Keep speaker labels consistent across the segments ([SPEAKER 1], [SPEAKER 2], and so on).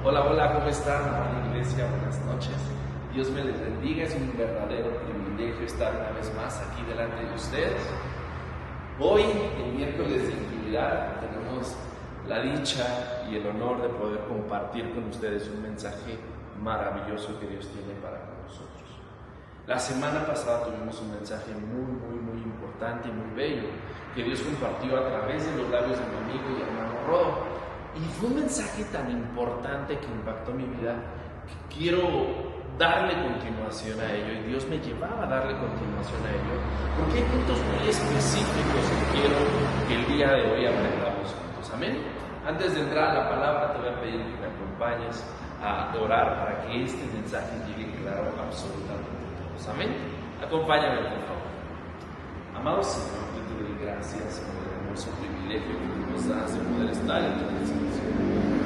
[SPEAKER 1] Hola, hola, ¿cómo están, amada iglesia? Buenas noches. Dios me les bendiga. Es un verdadero privilegio estar una vez más aquí delante de ustedes. Hoy, el miércoles de intimidad, tenemos la dicha y el honor de poder compartir con ustedes un mensaje maravilloso que Dios tiene para nosotros. La semana pasada tuvimos un mensaje muy importante y muy bello que Dios compartió a través de los labios de mi amigo y hermano Rodo. Y fue un mensaje tan importante que impactó mi vida que quiero darle continuación a ello, y Dios me llevaba a darle continuación a ello, porque hay puntos muy específicos que quiero que el día de hoy aprendamos juntos. Amén. Antes de entrar a la palabra, te voy a pedir que me acompañes a orar para que este mensaje llegue claro absolutamente a todos. Amén. Acompáñame, por favor. Amado Señor, yo te doy gracias por el hermoso privilegio que nos das de poder estar en tu presencia.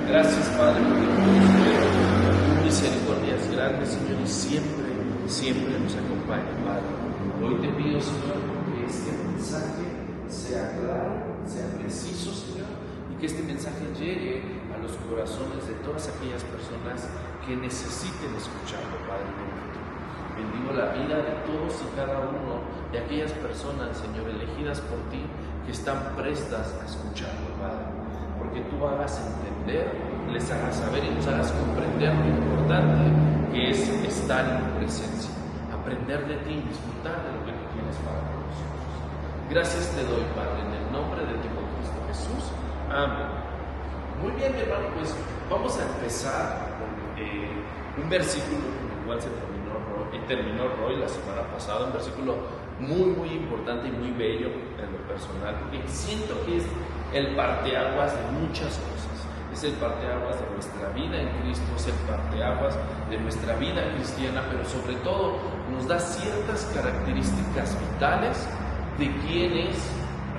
[SPEAKER 1] Gracias, Padre, porque tu misericordia es grande, Señor, y siempre nos acompaña, Padre. Hoy te pido, Señor, que este mensaje sea claro, sea preciso, Señor, y que este mensaje llegue a los corazones de todas aquellas personas que necesiten escucharlo, Padre. Bendigo la vida de todos y cada uno de aquellas personas, Señor, elegidas por ti, que están prestas a escucharlo, Padre. Porque tú hagas entender, les hagas saber y nos hagas comprender lo importante que es estar en tu presencia, aprender de ti y disfrutar de lo que tú tienes para nosotros. Gracias te doy, Padre, en el nombre de tu Hijo Cristo Jesús. Amén. Muy bien, mi hermano, pues vamos a empezar con un versículo con el cual terminó Roy la semana pasada, un versículo muy importante y muy bello en lo personal, porque siento que es el parteaguas de muchas cosas. Es el parteaguas de nuestra vida en Cristo, es el parteaguas de nuestra vida cristiana, pero sobre todo nos da ciertas características vitales de quién es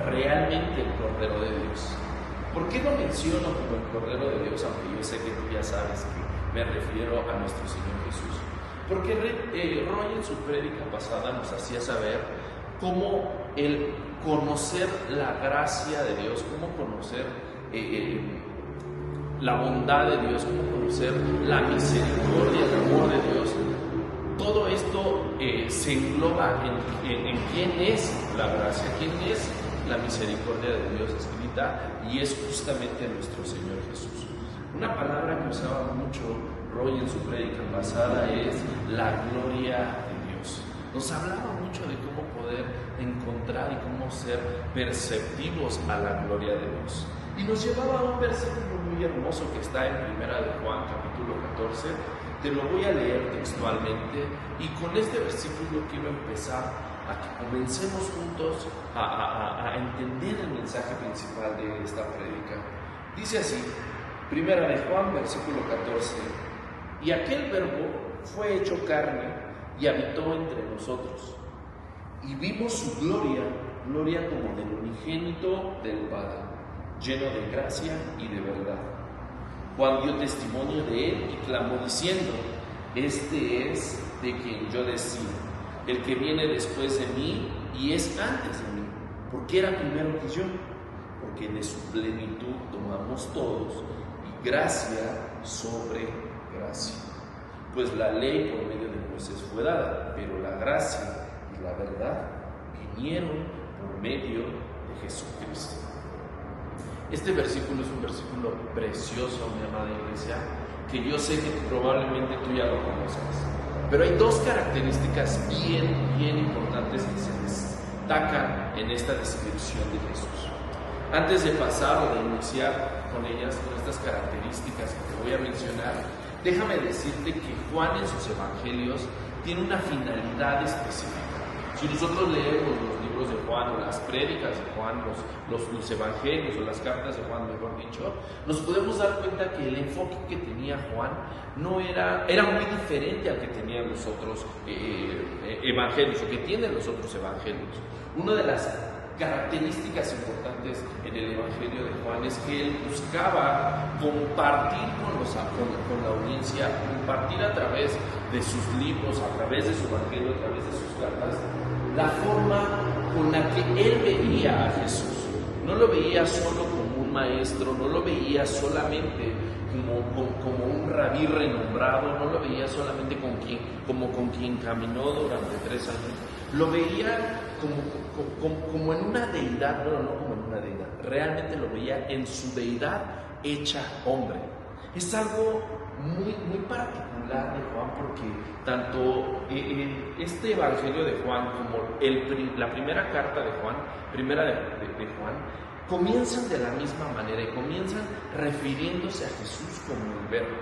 [SPEAKER 1] realmente el Cordero de Dios. ¿Por qué lo menciono como el Cordero de Dios? Aunque yo sé que tú ya sabes que me refiero a nuestro Señor Jesús. Porque Roy en su prédica pasada nos hacía saber cómo el conocer la gracia de Dios, cómo conocer la bondad de Dios, cómo conocer la misericordia, el amor de Dios, todo esto se engloba en quién es la gracia, quién es la misericordia de Dios escrita, y es justamente nuestro Señor Jesús. Una palabra que usaba mucho Roy en su prédica pasada es la gloria de Dios. Nos hablaba mucho de cómo poder encontrar y cómo ser perceptivos a la gloria de Dios. Y nos llevaba a un versículo muy hermoso que está en 1 de Juan, capítulo 14. Te lo voy a leer textualmente, y con este versículo quiero empezar a que comencemos juntos a entender el mensaje principal de esta prédica. Dice así, 1 de Juan, versículo 14. Y aquel verbo fue hecho carne y habitó entre nosotros. Y vimos su gloria, gloria como del unigénito del Padre, lleno de gracia y de verdad. Juan dio testimonio de él y clamó diciendo: este es de quien yo decía, el que viene después de mí y es antes de mí, porque era primero que yo, porque de su plenitud tomamos todos, y gracia sobre gracia. Pues la ley por medio de Moisés fue dada, pero la gracia y la verdad vinieron por medio de Jesucristo. Este versículo es un versículo precioso, mi amada iglesia, que yo sé que probablemente tú ya lo conozcas, pero hay dos características bien importantes que se destacan en esta descripción de Jesús. Antes de pasar o de iniciar con ellas, con estas características que te voy a mencionar, déjame decirte que Juan en sus evangelios tiene una finalidad específica. Si nosotros leemos los libros de Juan o las prédicas de Juan, los evangelios o las cartas de Juan, mejor dicho, nos podemos dar cuenta que el enfoque que tenía Juan era muy diferente al que tenían los otros evangelios o que tienen los otros evangelios. Una de las características importantes en el Evangelio de Juan es que él buscaba compartir con la audiencia, compartir a través de sus libros, a través de su Evangelio, a través de sus cartas, la forma con la que él veía a Jesús. No lo veía solo como un maestro, no lo veía solamente como un rabí renombrado, no lo veía solamente como con quien caminó durante 3 años, lo veía como en una deidad, no como en una deidad, realmente lo veía en su deidad hecha hombre. Es algo muy, muy particular de Juan, porque tanto este Evangelio de Juan como la primera carta de Juan, de Juan, comienzan de la misma manera y comienzan refiriéndose a Jesús como el Verbo.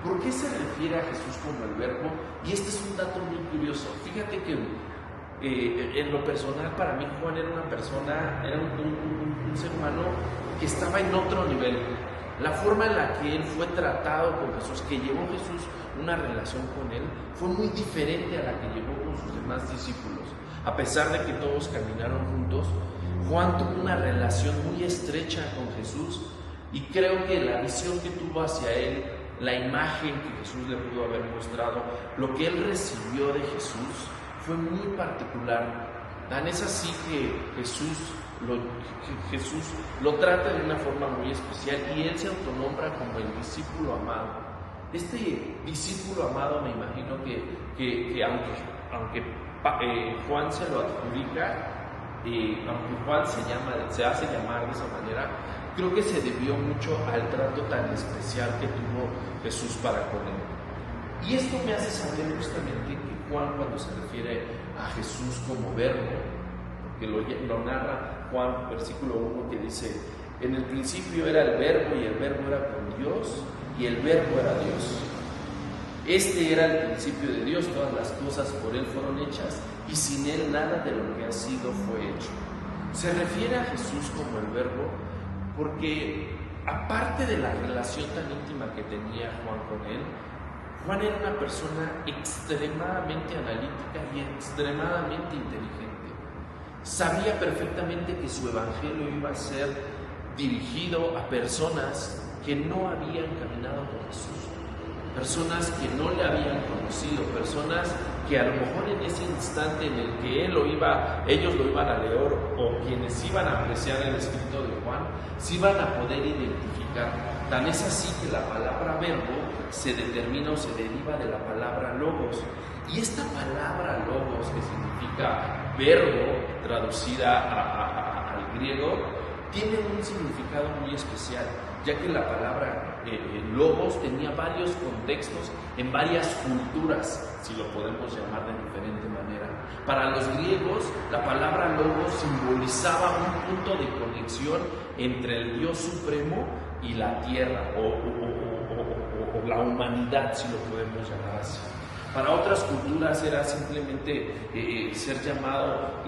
[SPEAKER 1] ¿Por qué se refiere a Jesús como el Verbo? Y este es un dato muy curioso. Fíjate que en lo personal, para mí Juan era una persona, era un ser humano que estaba en otro nivel. La forma en la que él fue tratado con Jesús, que llevó Jesús una relación con él, fue muy diferente a la que llevó con sus demás discípulos. A pesar de que todos caminaron juntos, Juan tuvo una relación muy estrecha con Jesús, y creo que la visión que tuvo hacia él, la imagen que Jesús le pudo haber mostrado, lo que él recibió de Jesús, fue muy particular. Tan es así que Jesús lo trata de una forma muy especial, y él se autonombra como el discípulo amado. Este discípulo amado, me imagino que aunque Juan se lo adjudica, aunque Juan se hace llamar de esa manera, creo que se debió mucho al trato tan especial que tuvo Jesús para con él. Y esto me hace saber justamente que Juan, cuando se refiere a Jesús como Verbo, porque lo narra Juan, versículo 1, que dice: en el principio era el Verbo, y el Verbo era con Dios, y el Verbo era Dios. Este era el principio de Dios, todas las cosas por Él fueron hechas, y sin Él nada de lo que ha sido fue hecho. Se refiere a Jesús como el Verbo porque, aparte de la relación tan íntima que tenía Juan con Él, Juan era una persona extremadamente analítica y extremadamente inteligente. Sabía perfectamente que su evangelio iba a ser dirigido a personas que no habían caminado con Jesús, personas que no le habían conocido, personas que a lo mejor en ese instante en el que ellos lo iban a leer, o quienes iban a apreciar el escrito de Juan, se iban a poder identificar. Tan es así que la palabra verbo se determina o se deriva de la palabra logos. Y esta palabra logos, que significa verbo, traducida al griego, tiene un significado muy especial, ya que la palabra logos tenía varios contextos en varias culturas, si lo podemos llamar de diferente manera. Para los griegos, la palabra logos simbolizaba un punto de conexión entre el Dios supremo y la tierra, o la humanidad, si lo podemos llamar así. Para otras culturas era simplemente ser llamado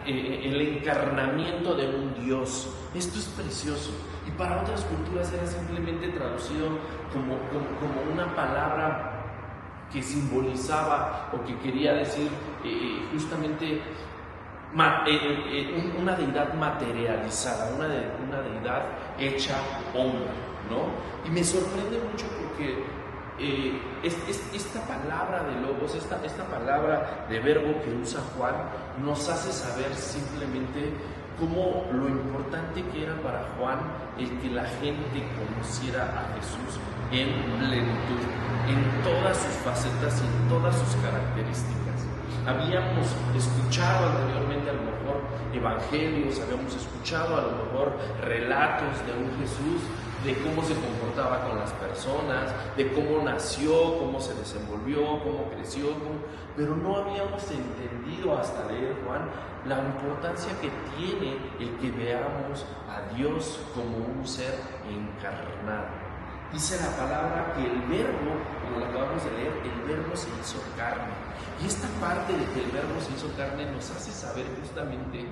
[SPEAKER 1] el encarnamiento de un Dios. Esto es precioso. Y para otras culturas era simplemente traducido como una palabra que simbolizaba o que quería decir justamente una deidad materializada, una deidad hecha hombre, ¿no? Y me sorprende mucho porque esta palabra de logos, esta palabra de verbo que usa Juan, nos hace saber simplemente cómo lo importante que era para Juan el que la gente conociera a Jesús en plenitud, en todas sus facetas y en todas sus características. Habíamos escuchado anteriormente a lo mejor evangelios, habíamos escuchado a lo mejor relatos de un Jesús, de cómo se comportaba con las personas, de cómo nació, cómo se desenvolvió, cómo creció, pero no habíamos entendido hasta leer Juan la importancia que tiene el que veamos a Dios como un ser encarnado. Dice la palabra que el verbo, como lo acabamos de leer, el verbo se hizo carne. Y esta parte de que el verbo se hizo carne nos hace saber justamente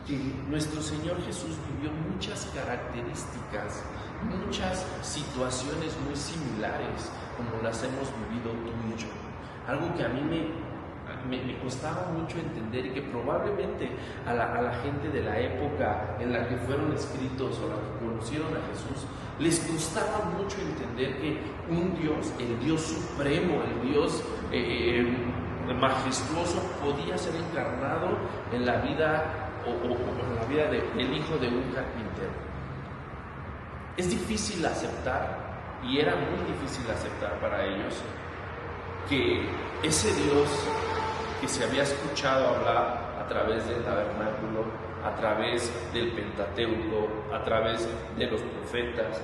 [SPEAKER 1] que nuestro Señor Jesús vivió muchas características, muchas situaciones muy similares como las hemos vivido tú y yo. Algo que a mí me costaba mucho entender, y que probablemente a la gente de la época en la que fueron escritos o la que conocieron a Jesús, les costaba mucho entender que un Dios, el Dios supremo, el Dios majestuoso, podía ser encarnado en la vida o en la vida del hijo de un carpintero. Es difícil aceptar, y era muy difícil aceptar para ellos, que ese Dios que se había escuchado hablar a través del tabernáculo, a través del Pentateuco, a través de los profetas,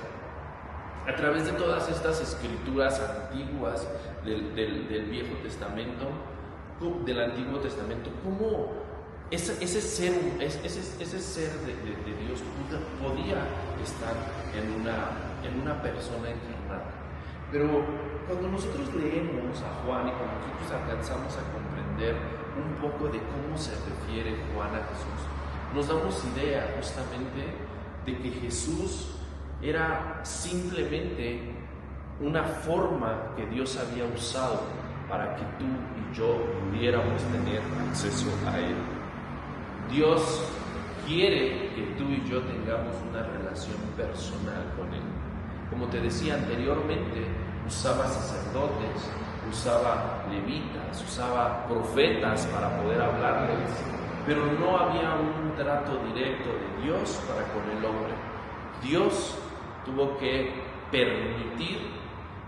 [SPEAKER 1] a través de todas estas escrituras antiguas del Viejo Testamento, del Antiguo Testamento, cómo ese ser de Dios podía estar en una persona encarnada. Pero cuando nosotros leemos a Juan y cuando nosotros alcanzamos a comprender un poco de cómo se refiere Juan a Jesús, nos damos idea justamente de que Jesús era simplemente una forma que Dios había usado para que tú y yo pudiéramos tener acceso a Él. Dios quiere que tú y yo tengamos una relación personal con Él. Como te decía anteriormente, usaba sacerdotes, usaba levitas, usaba profetas para poder hablarles, pero no había un trato directo de Dios para con el hombre. Dios tuvo que permitir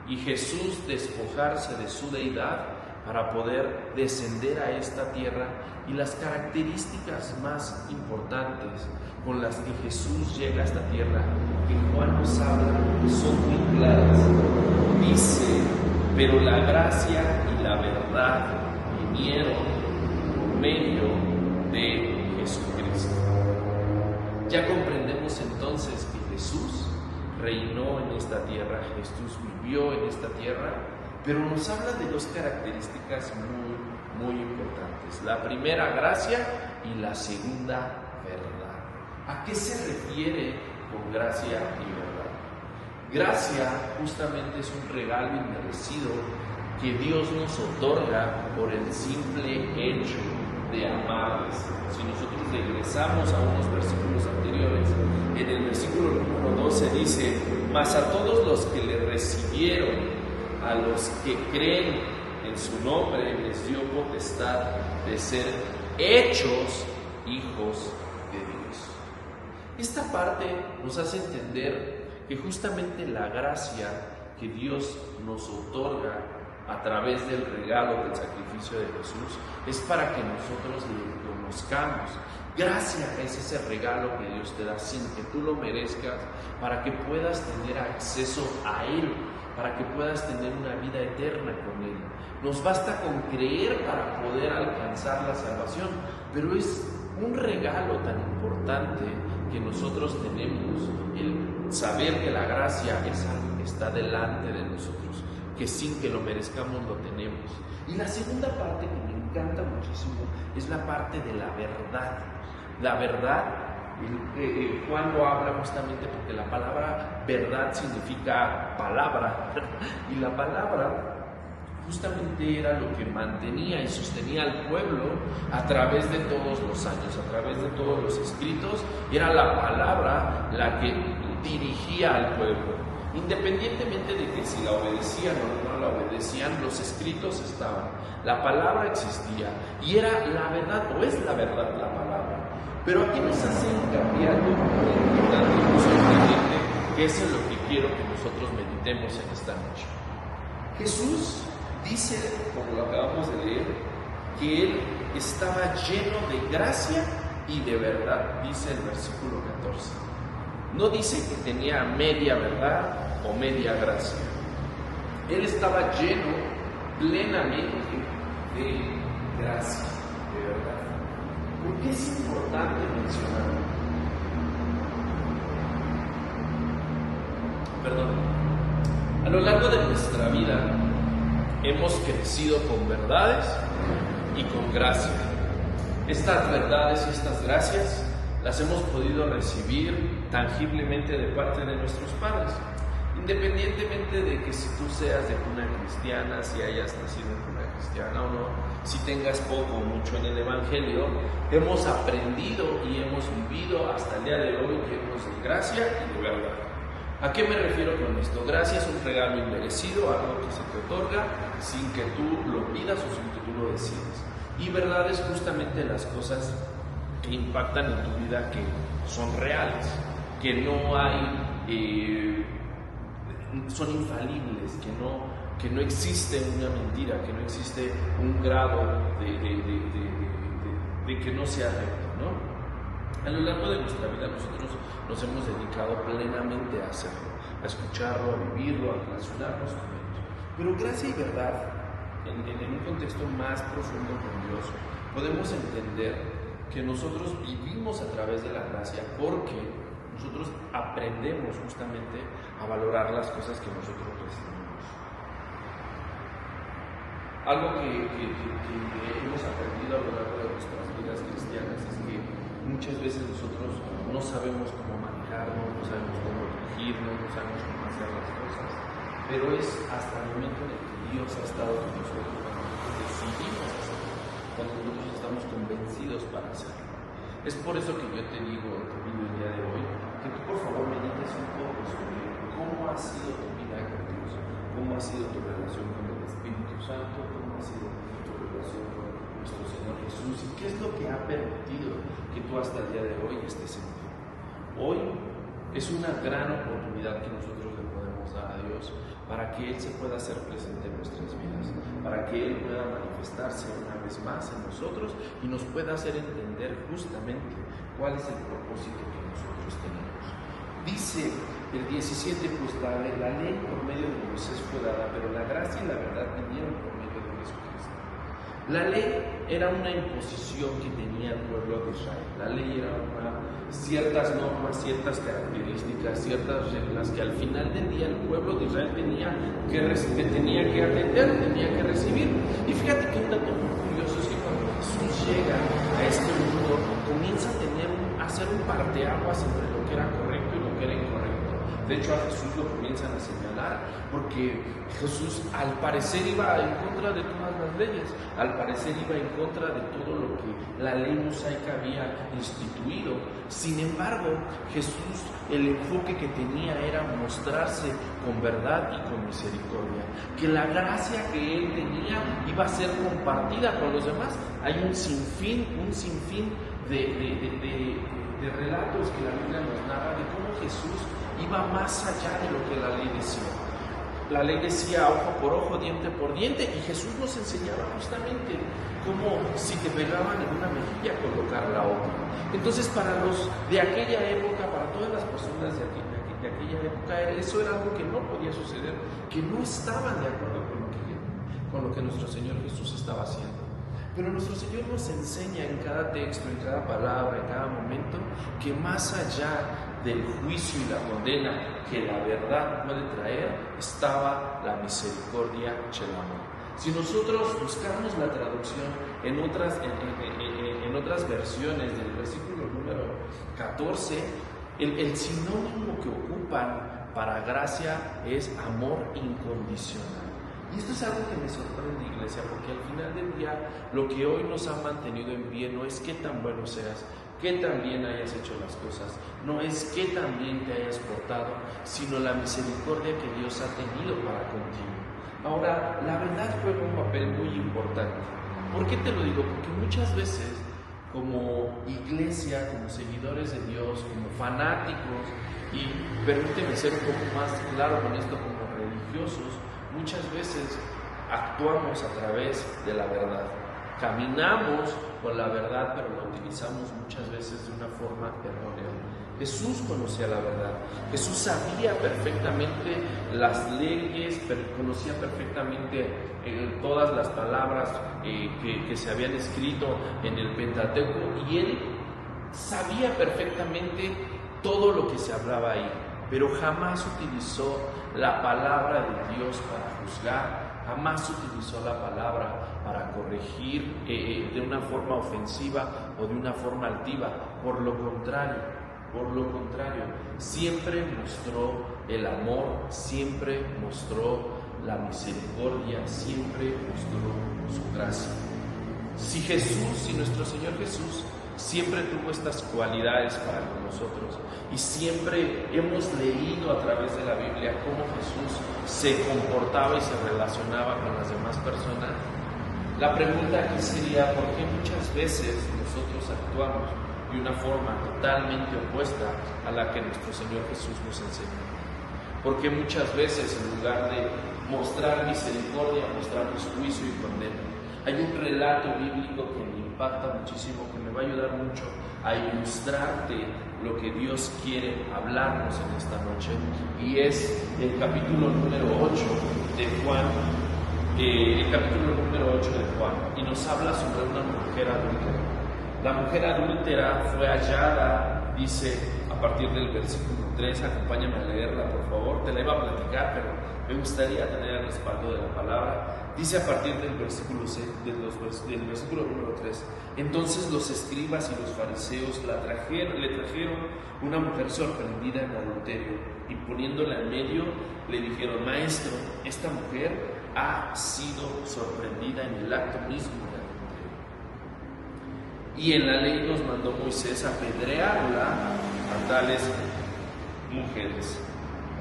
[SPEAKER 1] y Jesús despojarse de su deidad para poder descender a esta tierra, y las características más importantes con las que Jesús llega a esta tierra, que Juan nos habla, son muy claras. Dice: pero la gracia y la verdad vinieron por medio de Jesucristo. Ya comprendemos entonces que Jesús reinó en esta tierra, Jesús vivió en esta tierra, pero nos habla de dos características muy importantes. La primera, gracia, y la segunda, verdad. ¿A qué se refiere con gracia y verdad? Gracia justamente es un regalo inmerecido que Dios nos otorga por el simple hecho de amarles. Si nosotros regresamos a unos versículos anteriores, en el versículo número 12 dice: mas a todos los que le recibieron, a los que creen en su nombre, les dio potestad de ser hechos hijos de Dios. Esta parte nos hace entender que justamente la gracia que Dios nos otorga a través del regalo del sacrificio de Jesús es para que nosotros le conozcamos. Gracia es ese regalo que Dios te da sin que tú lo merezcas, para que puedas tener acceso a Él, para que puedas tener una vida eterna con Él. Nos basta con creer para poder alcanzar la salvación, pero es un regalo tan importante que nosotros tenemos, el saber que la gracia es algo que está delante de nosotros, que sin que lo merezcamos lo tenemos. Y la segunda parte que me encanta muchísimo es la parte de la verdad. La verdad, Juan lo habla justamente porque la palabra verdad significa palabra, y la palabra justamente era lo que mantenía y sostenía al pueblo a través de todos los años, a través de todos los escritos. Era la palabra la que dirigía al pueblo. Independientemente de que si la obedecían o no la obedecían, los escritos estaban, la palabra existía y era la verdad, o es la verdad la palabra. Pero aquí nos hace hincapié algo muy importante y muy sorprendente, que es en lo que quiero que nosotros meditemos en esta noche. Jesús dice, como lo acabamos de leer, que Él estaba lleno de gracia y de verdad, dice el versículo 14. No dice que tenía media verdad o media gracia. Él estaba lleno plenamente de gracia, de verdad. ¿Por qué es importante mencionarlo? A lo largo de nuestra vida hemos crecido con verdades y con gracia. Estas verdades y estas gracias las hemos podido recibir tangiblemente de parte de nuestros padres, independientemente de que si tú seas de cuna cristiana, si hayas nacido en cuna cristiana o no, si tengas poco o mucho en el Evangelio, hemos aprendido y hemos vivido hasta el día de hoy llenos de gracia y de verdad. ¿A qué me refiero con esto? Gracia es un regalo inmerecido, algo que se te otorga sin que tú lo pidas o sin que tú lo decidas. Y verdad es justamente las cosas que impactan en tu vida, que son reales, que no hay son infalibles, que no existe una mentira, que no existe un grado de que no sea recto, ¿no? A lo largo de nuestra vida nosotros nos hemos dedicado plenamente a hacerlo, a escucharlo, a vivirlo, a relacionarnos con él. Pero gracia y verdad, en un contexto más profundo con Dios, podemos entender que nosotros vivimos a través de la gracia porque nosotros aprendemos justamente a valorar las cosas que nosotros recibimos. Algo que hemos aprendido a lo largo de nuestras vidas cristianas es que muchas veces nosotros no sabemos cómo manejarnos, no sabemos cómo dirigirnos, no sabemos cómo hacer las cosas, pero es hasta el momento en el que Dios ha estado con nosotros, cuando nosotros decidimos hacerlo, cuando nosotros estamos convencidos para hacerlo. Es por eso que yo te digo en tu video el día de hoy, que tú por favor medites un poco sobre cómo ha sido tu vida con Dios, cómo ha sido tu relación con el Espíritu Santo, cómo ha sido tu relación con nuestro Señor Jesús y qué es lo que ha permitido que tú hasta el día de hoy estés en ti. Hoy es una gran oportunidad que nosotros le podemos dar a Dios para que Él se pueda hacer presente en nuestras vidas, para que Él pueda manifestarse una vez más en nosotros y nos pueda hacer entender justamente cuál es el propósito que nosotros tenemos. Dice el 17, pues la ley por medio de Moisés fue dada, pero la gracia y la verdad vinieron por medio de Jesucristo. La ley era una imposición que tenía el pueblo de Israel. La ley era ciertas normas, ciertas características, ciertas reglas que al final del día el pueblo de Israel tenía que atender, tenía que recibir. Y fíjate que un dato muy curioso es que cuando Jesús llega a este mundo, comienza a hacer un parteaguas entre lo que era correcto y lo que era incorrecto. De hecho, a Jesús lo comienzan a señalar porque Jesús al parecer iba en contra de todas las leyes, al parecer iba en contra de todo lo que la ley mosaica había instituido. Sin embargo, Jesús, el enfoque que tenía era mostrarse con verdad y con misericordia, que la gracia que Él tenía iba a ser compartida con los demás. Hay un sinfín de relatos que la Biblia nos narra de cómo Jesús iba más allá de lo que la ley decía. La ley decía ojo por ojo, diente por diente, y Jesús nos enseñaba justamente cómo si te pegaban en una mejilla colocar la otra. Entonces para los de aquella época, para todas las personas de aquella época, eso era algo que no podía suceder, que no estaban de acuerdo con lo que nuestro Señor Jesús estaba haciendo. Pero nuestro Señor nos enseña en cada texto, en cada palabra, en cada momento, que más allá del juicio y la condena que la verdad puede traer, estaba la misericordia y el amor. Si nosotros buscamos la traducción en otras versiones del versículo número 14, el sinónimo que ocupan para gracia es amor incondicional. Y esto es algo que me sorprende, iglesia, porque al final del día lo que hoy nos ha mantenido en pie no es qué tan bueno seas, qué tan bien hayas hecho las cosas, no es qué tan bien te hayas portado, sino la misericordia que Dios ha tenido para contigo. Ahora, la verdad juega un papel muy importante. ¿Por qué te lo digo? Porque muchas veces, como iglesia, como seguidores de Dios, como fanáticos, y permíteme ser un poco más claro con esto, como religiosos, muchas veces actuamos a través de la verdad. Caminamos con la verdad, pero la utilizamos muchas veces de una forma errónea. Jesús conocía la verdad. Jesús sabía perfectamente las leyes, conocía perfectamente todas las palabras que se habían escrito en el Pentateuco, y Él sabía perfectamente todo lo que se hablaba ahí, pero jamás utilizó la palabra de Dios para juzgar, jamás utilizó la palabra para corregir de una forma ofensiva o de una forma altiva. Por lo contrario, siempre mostró el amor, siempre mostró la misericordia, siempre mostró su gracia. Si nuestro Señor Jesús siempre tuvo estas cualidades para con nosotros, y siempre hemos leído a través de la Biblia cómo Jesús se comportaba y se relacionaba con las demás personas, la pregunta aquí sería: ¿por qué muchas veces nosotros actuamos y una forma totalmente opuesta a la que nuestro Señor Jesús nos enseñó. Porque muchas veces, en lugar de mostrar misericordia, mostramos juicio y condena. Hay un relato bíblico que me impacta muchísimo, que me va a ayudar mucho a ilustrarte lo que Dios quiere hablarnos en esta noche, y es el capítulo número 8 de Juan, y nos habla sobre una mujer adúltera. La mujer adúltera fue hallada, dice a partir del versículo 3, acompáñame a leerla por favor, te la iba a platicar, pero me gustaría tener el respaldo de la palabra. Dice a partir del versículo 6, del versículo número 3, entonces los escribas y los fariseos le trajeron una mujer sorprendida en adulterio, y poniéndola en medio le dijeron: Maestro, esta mujer ha sido sorprendida en el acto mismo de adulterio, y en la ley nos mandó Moisés apedrearla a tales mujeres.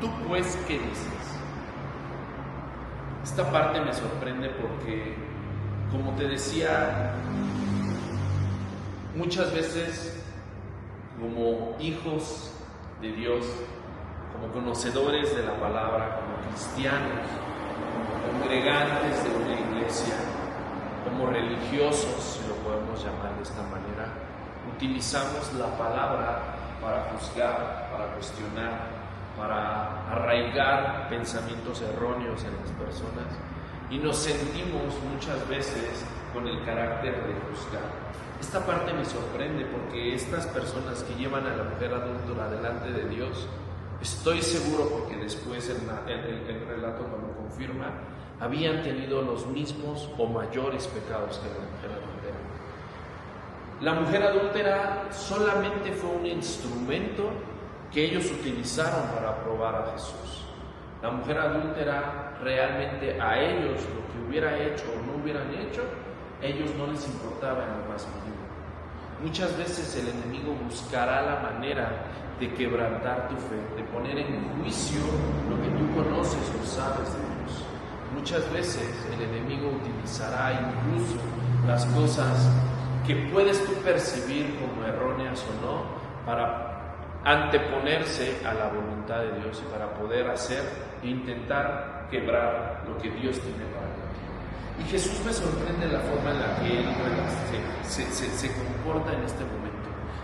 [SPEAKER 1] ¿Tú pues qué dices? Esta parte me sorprende porque, como te decía, muchas veces como hijos de Dios, como conocedores de la palabra, como cristianos, como congregantes de una iglesia, como religiosos, si lo podemos llamar de esta manera, utilizamos la palabra para juzgar, para cuestionar, para arraigar pensamientos erróneos en las personas, y nos sentimos muchas veces con el carácter de juzgar. Esta parte me sorprende porque estas personas que llevan a la mujer adúltera delante de Dios, estoy seguro, porque después el relato me lo confirma, habían tenido los mismos o mayores pecados que la mujer adúltera. La mujer adúltera solamente fue un instrumento que ellos utilizaron para probar a Jesús. La mujer adúltera, realmente a ellos lo que hubiera hecho o no hubieran hecho, ellos no les importaba en lo más mínimo. Muchas veces el enemigo buscará la manera de quebrantar tu fe, de poner en juicio lo que tú conoces o sabes de Dios. Muchas veces el enemigo utilizará incluso las cosas que puedes tú percibir como erróneas o no, para anteponerse a la voluntad de Dios y para poder hacer e intentar quebrar lo que Dios tiene para ti. Y Jesús me sorprende la forma en la que Él se comporta en este momento.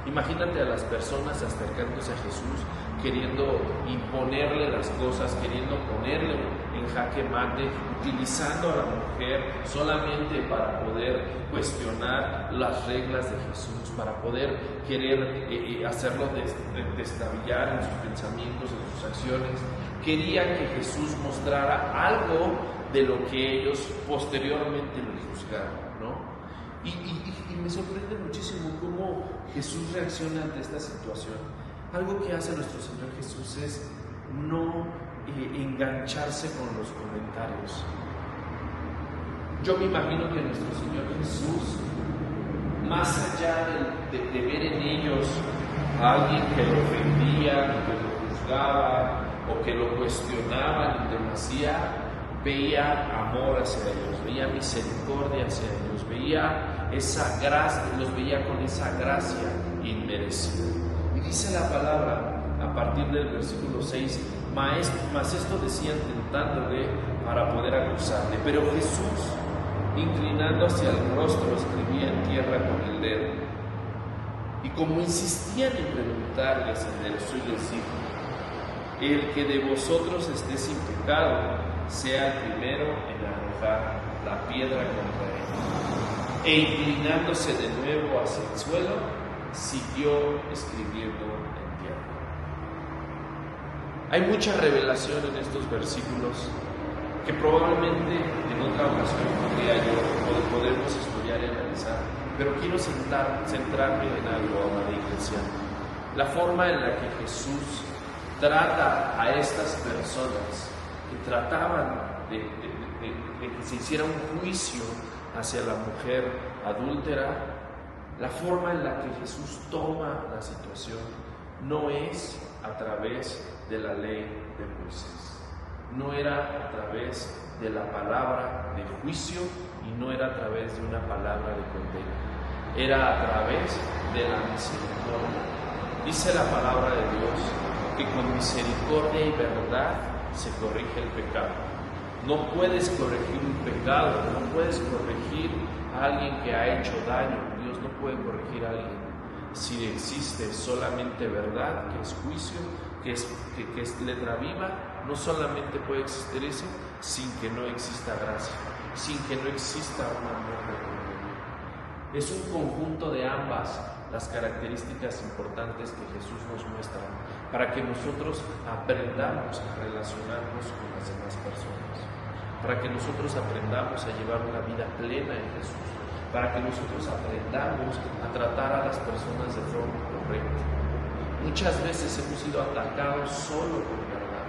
[SPEAKER 1] Imagínate a las personas acercándose a Jesús, queriendo imponerle las cosas, queriendo ponerle en jaque mate, utilizando a la mujer solamente para poder cuestionar las reglas de Jesús, para poder querer hacerlo destabillar en sus pensamientos, en sus acciones. Querían que Jesús mostrara algo de lo que ellos posteriormente lo juzgaron, ¿no? Y me sorprende muchísimo cómo Jesús reacciona ante esta situación. Algo que hace nuestro Señor Jesús es no engancharse con los comentarios. Yo me imagino que nuestro Señor Jesús, más allá de ver en ellos a alguien que lo ofendía, que lo juzgaba o que lo cuestionaba en demasía, veía amor hacia ellos, veía misericordia hacia ellos, veía esa gracia, los veía con esa gracia inmerecida. Y dice la palabra a partir del versículo 6, mas esto decían tentándole para poder acusarle, pero Jesús, inclinando hacia el rostro, escribía en tierra con el dedo. Y como insistían en preguntarle, se enderezó y les dijo: el que de vosotros esté sin pecado, sea el primero en arrojar la piedra contra él. E inclinándose de nuevo hacia el suelo, siguió escribiendo en tierra. Hay mucha revelación en estos versículos que probablemente en otra ocasión podemos estudiar y analizar, pero quiero centrarme en algo, amada iglesia. La forma en la que Jesús trata a estas personas que trataban de que se hiciera un juicio hacia la mujer adúltera, la forma en la que Jesús toma la situación no es a través de la ley de Moisés, no era a través de la palabra de juicio y no era a través de una palabra de condena. era a través de la misericordia. Dice la palabra de Dios que con misericordia y verdad se corrige el pecado. No puedes corregir un pecado, no puedes corregir a alguien que ha hecho daño. Dios no puede corregir a alguien si existe solamente verdad, que es juicio, que es letra viva. No solamente puede existir eso sin que no exista gracia, sin que no exista un amor de Dios. Es un conjunto de ambas las características importantes que Jesús nos muestra para que nosotros aprendamos a relacionarnos con las demás personas, para que nosotros aprendamos a llevar una vida plena en Jesús, para que nosotros aprendamos a tratar a las personas de forma correcta. Muchas veces hemos sido atacados solo por verdad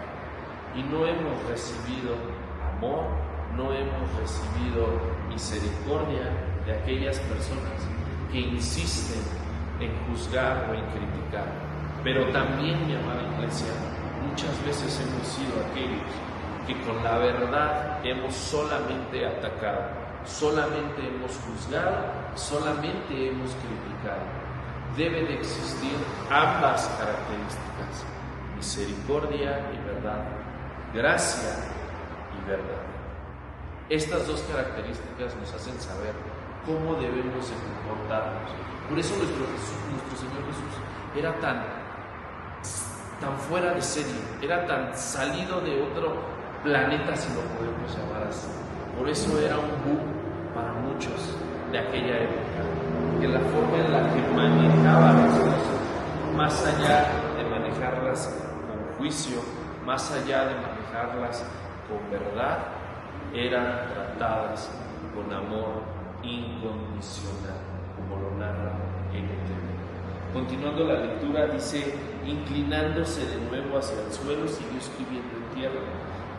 [SPEAKER 1] y no hemos recibido amor, no hemos recibido misericordia de aquellas personas que insisten en juzgar o en criticar. Pero también, mi amada iglesia, muchas veces hemos sido aquellos que con la verdad hemos solamente atacado, solamente hemos juzgado, solamente hemos criticado. Debe de existir ambas características, misericordia y verdad, gracia y verdad. Estas dos características nos hacen saber cómo debemos de comportarnos. Por eso nuestro Señor Jesús era tan fuera de serie, era tan salido de otro planeta, si lo podemos llamar así. Por eso era un boom para muchos de aquella época, que la forma en la que manejaba las cosas, más allá de manejarlas con juicio, más allá de manejarlas con verdad, eran tratadas con amor incondicional, como lo narra en el tema. Continuando la lectura, dice: inclinándose de nuevo hacia el suelo, siguió escribiendo en tierra.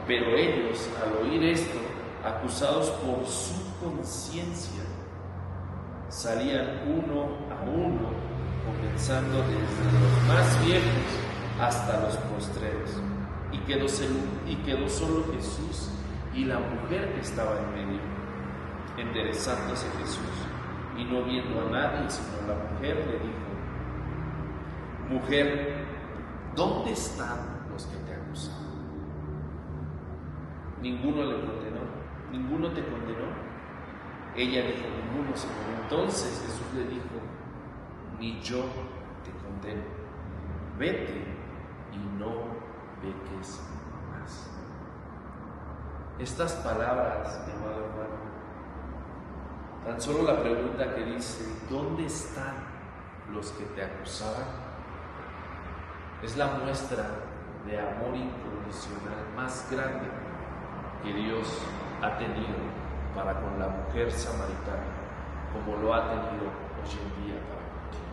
[SPEAKER 1] Pero ellos, al oír esto, acusados por su conciencia, salían uno a uno, comenzando desde los más viejos hasta los postreros. Y quedó solo Jesús y la mujer que estaba en medio. Enderezándose Jesús y no viendo a nadie sino a la mujer, le dijo: mujer, ¿dónde están los que te acusan? ¿Ninguno le condenó? ¿Ninguno te condenó? Ella dijo: ninguno, Señor. Entonces Jesús le dijo: ni yo te condeno. Vete y no peques más. Estas palabras, mi amado hermano, tan solo la pregunta que dice: ¿dónde están los que te acusaban?, es la muestra de amor incondicional más grande que Dios ha tenido para con la mujer samaritana, como lo ha tenido hoy en día para contigo.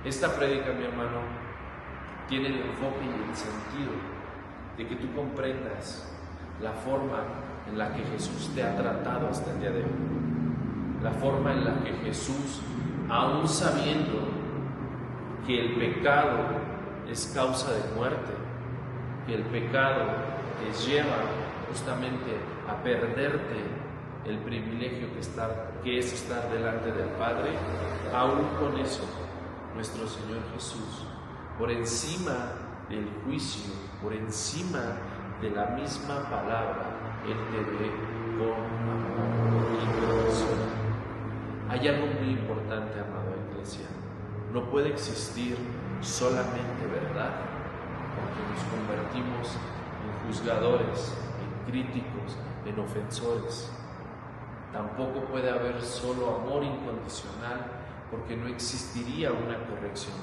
[SPEAKER 1] Esta prédica, mi hermano, tiene el enfoque y el sentido de que tú comprendas la forma en la que Jesús te ha tratado hasta el día de hoy, la forma en la que Jesús, aún sabiendo que el pecado es causa de muerte, que el pecado te lleva justamente a perderte el privilegio que es estar delante del Padre, aún con eso, nuestro Señor Jesús, por encima del juicio, por encima de la misma palabra, Él te ve con amor incondicional. Hay algo muy importante, amada iglesia: no puede existir solamente verdad, porque nos convertimos en juzgadores, en críticos, en ofensores. Tampoco puede haber solo amor incondicional, porque no existiría una corrección,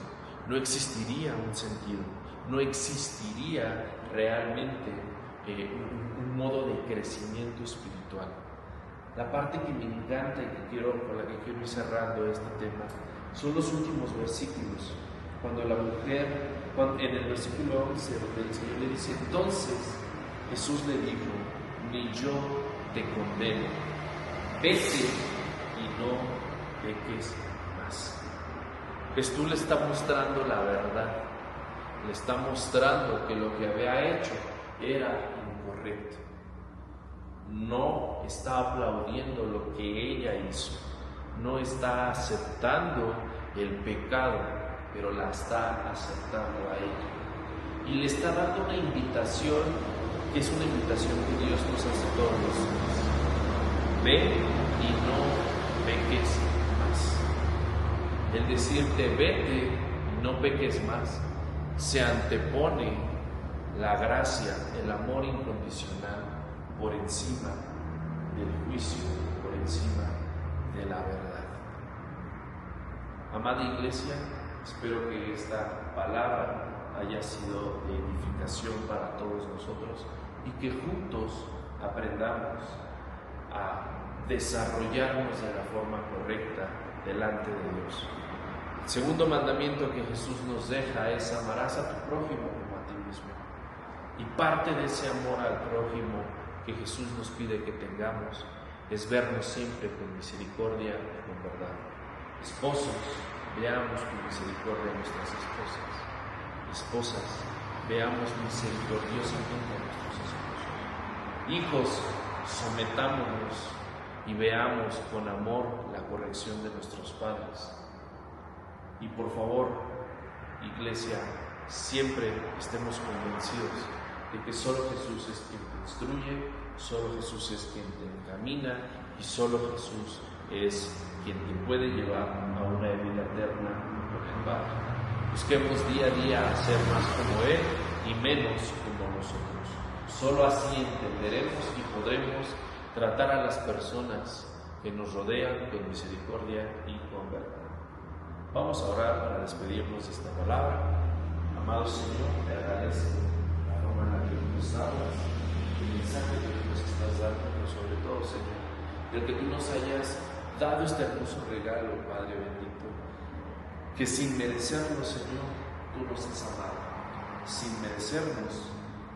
[SPEAKER 1] no existiría un sentido, no existiría realmente un modo de crecimiento espiritual. La parte que me encanta y con la que quiero ir cerrando este tema son los últimos versículos, cuando la mujer, en el versículo 11, donde el Señor le dice: entonces Jesús le dijo: ni yo te condeno, vete y no peques más. Jesús le está mostrando la verdad, le está mostrando que lo que había hecho era incorrecto. No está aplaudiendo lo que ella hizo, no está aceptando el pecado, pero la está aceptando a ella. Y le está dando una invitación, que es una invitación que Dios nos hace todos los días. Ve y no peques más. El decirte vete y no peques más, se antepone la gracia, el amor incondicional por encima del juicio, por encima de la verdad. Amada Iglesia, espero que esta palabra haya sido de edificación para todos nosotros y que juntos aprendamos a desarrollarnos de la forma correcta delante de Dios. El segundo mandamiento que Jesús nos deja es: amarás a tu prójimo como a ti mismo. Y parte de ese amor al prójimo que Jesús nos pide que tengamos es vernos siempre con misericordia y con verdad. Esposos, veamos con misericordia a nuestras esposas. Esposas, veamos misericordiosamente a nuestros esposos. Hijos, sometámonos y veamos con amor la corrección de nuestros padres. Y por favor, Iglesia, siempre estemos convencidos de que solo Jesús es quien te instruye, solo Jesús es quien te encamina y solo Jesús es quien te puede llevar a una vida eterna con el Padre. Busquemos día a día ser más como Él y menos como nosotros. Solo así entenderemos y podremos tratar a las personas que nos rodean con misericordia y con verdad. Vamos a orar para despedirnos de esta palabra. Amado Señor, te agradezco la forma en la que nos hablas, el mensaje que tú nos estás dando, pero sobre todo, Señor, el que tú nos hayas dado este hermoso regalo, Padre bendito, que sin merecerlo, Señor, tú nos has amado. Sin merecernos,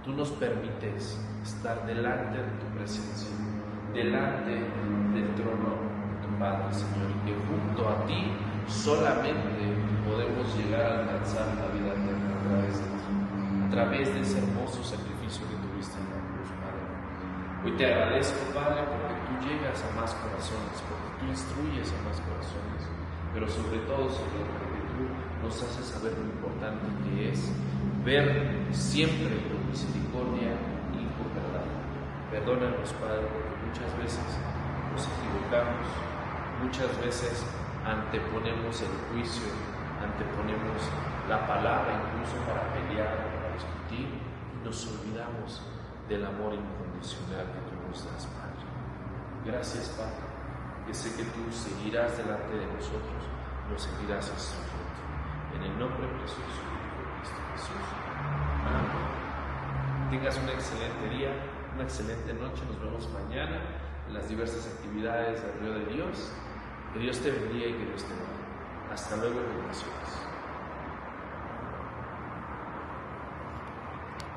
[SPEAKER 1] tú nos permites estar delante de tu presencia, delante del trono de tu Padre, Señor, y que junto a ti solamente podemos llegar a alcanzar la vida eterna a través de ese hermoso sacrificio que tuviste en la cruz, Padre. Hoy te agradezco, Padre, porque tú llegas a más corazones, porque tú instruyes a más corazones, pero sobre todo, Señor, porque tú nos haces saber lo importante que es ver siempre con misericordia y con verdad. Perdónanos, Padre, porque muchas veces nos equivocamos, muchas veces anteponemos el juicio, anteponemos la palabra incluso para pelear, para discutir, y nos olvidamos del amor incondicional que tú nos das, Padre. Gracias, Padre, que sé que tú seguirás delante de nosotros, nos seguirás instruyendo. En el nombre precioso de Cristo Jesús. Amén. Tengas un excelente día, una excelente noche. Nos vemos mañana en las diversas actividades del Río de Dios. Que Dios te bendiga y que Dios te bendiga. Hasta luego, bendiciones.